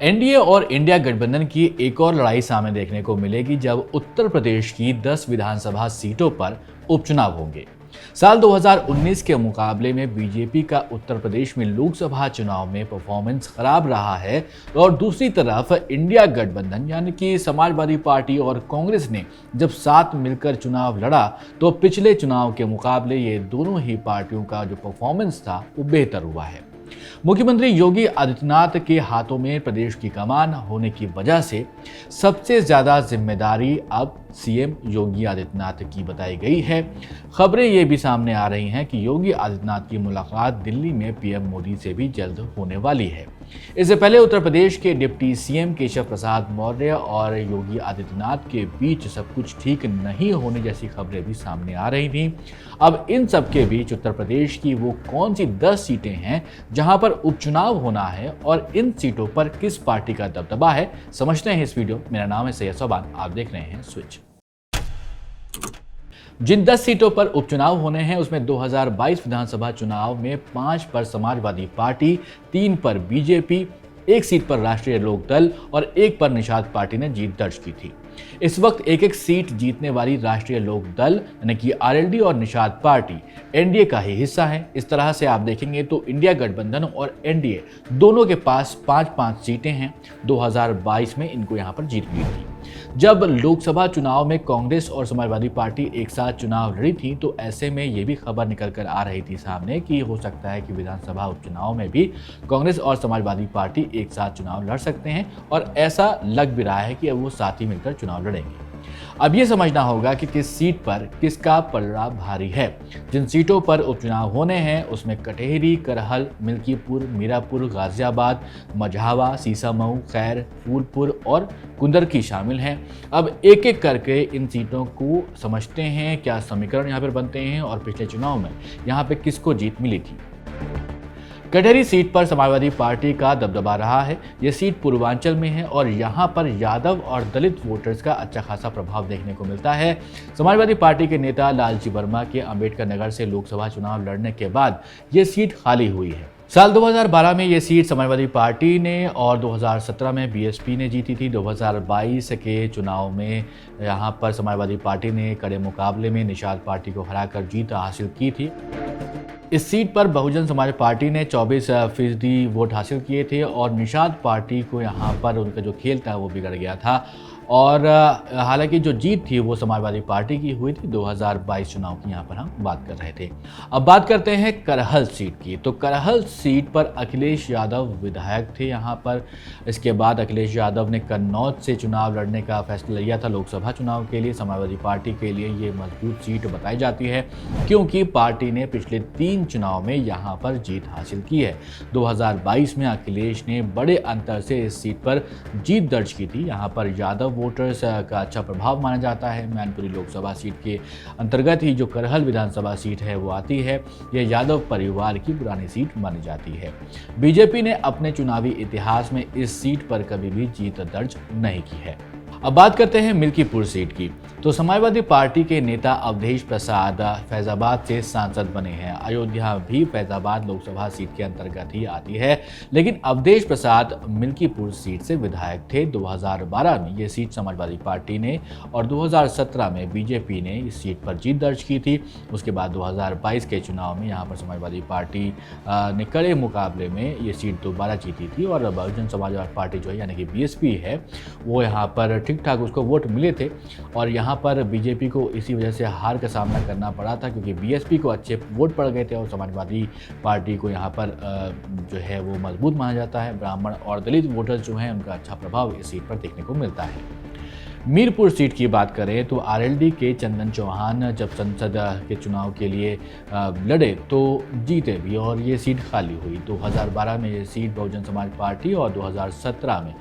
NDA और India गठबंधन की एक और लड़ाई सामने देखने को मिलेगी जब उत्तर प्रदेश की 10 विधानसभा सीटों पर उपचुनाव होंगे। साल 2019 के मुकाबले में बीजेपी का उत्तर प्रदेश में लोकसभा चुनाव में परफॉर्मेंस खराब रहा है और दूसरी तरफ इंडिया गठबंधन यानी कि समाजवादी पार्टी और कांग्रेस ने जब साथ मिलकर चुनाव लड़ा तो पिछले चुनाव के मुकाबले ये दोनों ही पार्टियों का जो परफॉर्मेंस था वो बेहतर हुआ है। मुख्यमंत्री योगी आदित्यनाथ के हाथों में प्रदेश की कमान होने की वजह से सबसे ज्यादा जिम्मेदारी अब सीएम योगी आदित्यनाथ की बताई गई है। खबरें ये भी सामने आ रही हैं कि योगी आदित्यनाथ की मुलाकात दिल्ली में पीएम मोदी से भी जल्द होने वाली है। इससे पहले उत्तर प्रदेश के डिप्टी सीएम केशव प्रसाद मौर्य और योगी आदित्यनाथ के बीच सब कुछ ठीक नहीं होने जैसी खबरें भी सामने आ रही थी। अब इन सब के बीच उत्तर प्रदेश की वो कौन सी 10 सीटें हैं जहां पर उपचुनाव होना है और इन सीटों पर किस पार्टी का दबदबा है, समझते हैं इस वीडियो। मेरा नाम है सैयद सोबान, आप देख रहे हैं स्विच। जिन 10 सीटों पर उपचुनाव होने हैं उसमें 2022 विधानसभा चुनाव में 5 पर समाजवादी पार्टी, 3 पर बीजेपी, 1 सीट पर राष्ट्रीय लोकदल और 1 पर निषाद पार्टी ने जीत दर्ज की थी। इस वक्त एक सीट जीतने वाली राष्ट्रीय लोकदल यानी कि आरएलडी और निषाद पार्टी एनडीए का ही हिस्सा है। इस तरह से आप देखेंगे तो इंडिया गठबंधन और एनडीए दोनों के पास 5-5 सीटें हैं। 2022 में इनको यहां पर जीत मिली थी। जब लोकसभा चुनाव में कांग्रेस और समाजवादी पार्टी एक साथ चुनाव लड़ी थी तो ऐसे में ये भी खबर निकल कर आ रही थी सामने कि हो सकता है कि विधानसभा उपचुनाव में भी कांग्रेस और समाजवादी पार्टी एक साथ चुनाव लड़ सकते हैं और ऐसा लग भी रहा है कि अब वो साथ ही मिलकर चुनाव लड़ेंगे। अब ये समझना होगा कि किस सीट पर किसका पलड़ा भारी है। जिन सीटों पर उपचुनाव होने हैं उसमें कटेहरी, करहल, मिल्कीपुर, मीरापुर, गाजियाबाद, मझावा, सीसामऊ, खैर, फूलपुर और कुंदरकी शामिल हैं। अब एक एक करके इन सीटों को समझते हैं, क्या समीकरण यहाँ पर बनते हैं और पिछले चुनाव में यहाँ पे किसको जीत मिली थी। कटेहरी सीट पर समाजवादी पार्टी का दबदबा रहा है। ये सीट पूर्वांचल में है और यहाँ पर यादव और दलित वोटर्स का अच्छा खासा प्रभाव देखने को मिलता है। समाजवादी पार्टी के नेता लालजी वर्मा के अंबेडकर नगर से लोकसभा चुनाव लड़ने के बाद ये सीट खाली हुई है। साल 2012 में ये सीट समाजवादी पार्टी ने और 2017 में बीएसपी ने जीती थी। 2022 के चुनाव में यहाँ पर समाजवादी पार्टी ने कड़े मुकाबले में निषाद पार्टी को हराकर जीत हासिल की थी। इस सीट पर बहुजन समाज पार्टी ने 24% वोट हासिल किए थे और निषाद पार्टी को यहाँ पर उनका जो खेल था वो बिगड़ गया था और हालांकि जो जीत थी वो समाजवादी पार्टी की हुई थी। 2022 चुनाव की यहाँ पर हम बात कर रहे थे। अब बात करते हैं करहल सीट की। तो करहल सीट पर अखिलेश यादव विधायक थे यहाँ पर। इसके बाद अखिलेश यादव ने कन्नौज से चुनाव लड़ने का फैसला लिया था लोकसभा चुनाव के लिए। समाजवादी पार्टी के लिए ये मजबूत सीट बताई जाती है क्योंकि पार्टी ने पिछले 3 चुनाव में यहाँ पर जीत हासिल की है। 2022 में अखिलेश ने बड़े अंतर से इस सीट पर जीत दर्ज की थी। यहाँ पर यादव वोटर्स का अच्छा प्रभाव माना जाता है। मैनपुरी लोकसभा सीट के अंतर्गत ही जो करहल विधानसभा सीट है वो आती है। यह यादव परिवार की पुरानी सीट मानी जाती है। बीजेपी ने अपने चुनावी इतिहास में इस सीट पर कभी भी जीत दर्ज नहीं की है। अब बात करते हैं मिल्कीपुर सीट की। तो समाजवादी पार्टी के नेता अवधेश प्रसाद फैजाबाद से सांसद बने हैं। अयोध्या भी फैजाबाद लोकसभा सीट के अंतर्गत ही आती है, लेकिन अवधेश प्रसाद मिल्कीपुर सीट से विधायक थे। 2012 में ये सीट समाजवादी पार्टी ने और 2017 में बीजेपी ने इस सीट पर जीत दर्ज की थी। उसके बाद 2022 के चुनाव में यहाँ पर समाजवादी पार्टी ने कड़े मुकाबले में ये सीट दोबारा जीती थी और बहुजन समाजवादी पार्टी जो है यानी कि बीएसपी है वो यहाँ पर ठीक ठाक उसको वोट मिले थे और यहाँ पर बीजेपी को इसी वजह से हार का सामना करना पड़ा था क्योंकि बीएसपी को अच्छे वोट पड़ गए थे और समाजवादी पार्टी को यहाँ पर जो है वो मजबूत माना जाता है। ब्राह्मण और दलित वोटर्स जो हैं उनका अच्छा प्रभाव इस सीट पर देखने को मिलता है। मीरपुर सीट की बात करें तो आरएलडी के चंदन चौहान जब संसद के चुनाव के लिए लड़े तो जीते भी और ये सीट खाली हुई। 2012 में ये सीट बहुजन समाज पार्टी और 2017 में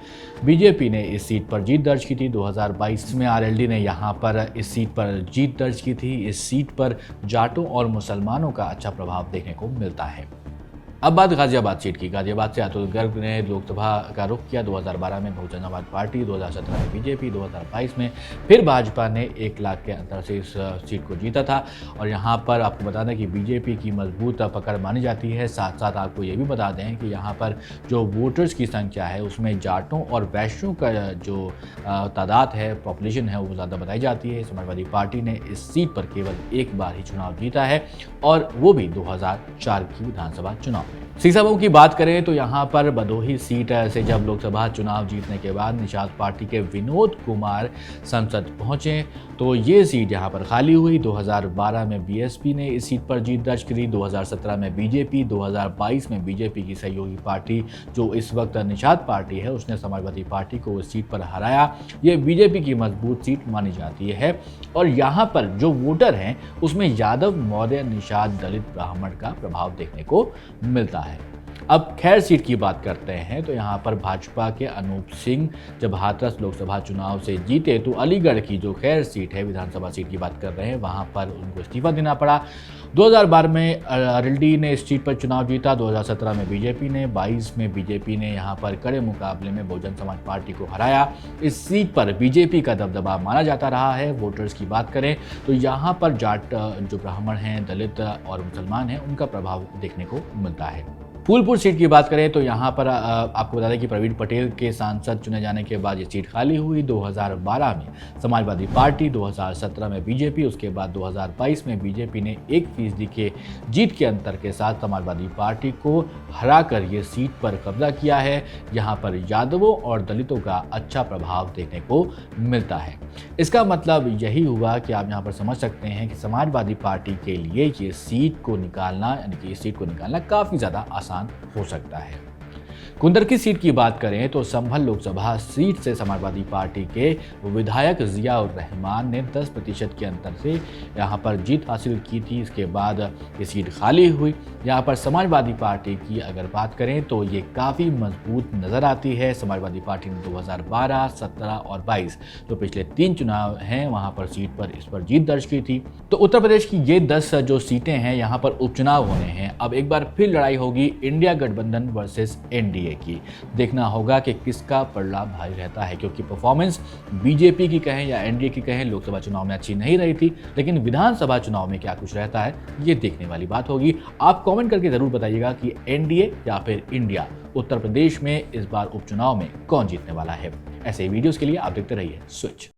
बीजेपी ने इस सीट पर जीत दर्ज की थी। 2022 में आरएलडी ने यहाँ पर इस सीट पर जीत दर्ज की थी। इस सीट पर जाटों और मुसलमानों का अच्छा प्रभाव देखने को मिलता है। अब बात गाजियाबाद सीट की। गाजियाबाद से अतुल गर्ग ने लोकसभा का रुख किया। 2012 में बहुजन समाज पार्टी, 2017 में बीजेपी, 2022 में फिर भाजपा ने 1 लाख के अंतर से इस सीट को जीता था। और यहाँ पर आपको बता दें कि बीजेपी की मजबूत पकड़ मानी जाती है। साथ साथ आपको ये भी बता दें कि यहाँ पर जो वोटर्स की संख्या है उसमें जाटों और वैश्यों का जो तादाद है, पॉपुलेशन है, वो ज़्यादा बताई जाती है। समाजवादी पार्टी ने इस सीट पर केवल एक बार ही चुनाव जीता है और वो भी 2004 की विधानसभा चुनाव। सीसामऊ की बात करें तो यहाँ पर भदोही सीट से जब लोकसभा चुनाव जीतने के बाद निषाद पार्टी के विनोद कुमार संसद पहुंचे तो ये सीट यहाँ पर खाली हुई। 2012 में बीएसपी ने इस सीट पर जीत दर्ज करी, 2017 में बीजेपी, 2022 में बीजेपी की सहयोगी पार्टी जो इस वक्त निषाद पार्टी है उसने समाजवादी पार्टी को इस सीट पर हराया। ये बीजेपी की मजबूत सीट मानी जाती है और यहाँ पर जो वोटर हैं उसमें यादव, मौर्य, निषाद, दलित, ब्राह्मण का प्रभाव देखने को मिलता है। अब खैर सीट की बात करते हैं तो यहाँ पर भाजपा के अनूप सिंह जब हाथरस लोकसभा चुनाव से जीते तो अलीगढ़ की जो खैर सीट है, विधानसभा सीट की बात कर रहे हैं, वहाँ पर उनको इस्तीफा देना पड़ा। 2012 में अरल्डी ने इस सीट पर चुनाव जीता, 2017 में बीजेपी ने, 22 में बीजेपी ने यहाँ पर कड़े मुकाबले में बहुजन समाज पार्टी को हराया। इस सीट पर बीजेपी का दबदबा माना जाता रहा है। वोटर्स की बात करें तो यहाँ पर जाट, जो ब्राह्मण हैं, दलित और मुसलमान हैं, उनका प्रभाव देखने को मिलता है। फूलपुर सीट की बात करें तो यहाँ पर आपको बता दें कि प्रवीण पटेल के सांसद चुने जाने के बाद ये सीट खाली हुई। 2012 में समाजवादी पार्टी, 2017 में बीजेपी, उसके बाद 2022 में बीजेपी ने 1% के जीत के अंतर के साथ समाजवादी पार्टी को हराकर ये सीट पर कब्जा किया है। यहाँ पर यादवों और दलितों का अच्छा प्रभाव देखने को मिलता है। इसका मतलब यही हुआ कि आप यहाँ पर समझ सकते हैं कि समाजवादी पार्टी के लिए ये सीट को निकालना, यानी कि इस सीट को निकालना काफ़ी ज़्यादा आसान हो सकता है। कुंदर की सीट की बात करें तो संभल लोकसभा सीट से समाजवादी पार्टी के विधायक जिया उर रहमान ने 10% के अंतर से यहाँ पर जीत हासिल की थी। इसके बाद ये सीट खाली हुई। यहाँ पर समाजवादी पार्टी की अगर बात करें तो ये काफ़ी मजबूत नज़र आती है। समाजवादी पार्टी ने 2012, 17 और 22 जो पिछले 3 चुनाव हैं वहाँ पर सीट पर इस पर जीत दर्ज की थी। तो उत्तर प्रदेश की ये 10 जो सीटें हैं यहाँ पर उपचुनाव होने हैं। अब एक बार फिर लड़ाई होगी इंडिया गठबंधन वर्सेस एनडीए की। देखना होगा कि किसका पलड़ा भारी रहता है, क्योंकि परफॉर्मेंस बीजेपी की कहें या एनडीए की कहें लोकसभा चुनाव में अच्छी नहीं रही थी, लेकिन विधानसभा चुनाव में क्या कुछ रहता है ये देखने वाली बात होगी। आप कमेंट करके जरूर बताइएगा कि एनडीए या फिर इंडिया, उत्तर प्रदेश में इस बार उपचुनाव में कौन जीतने वाला है। ऐसे ही वीडियोस के लिए आप देखते रहिए स्विच।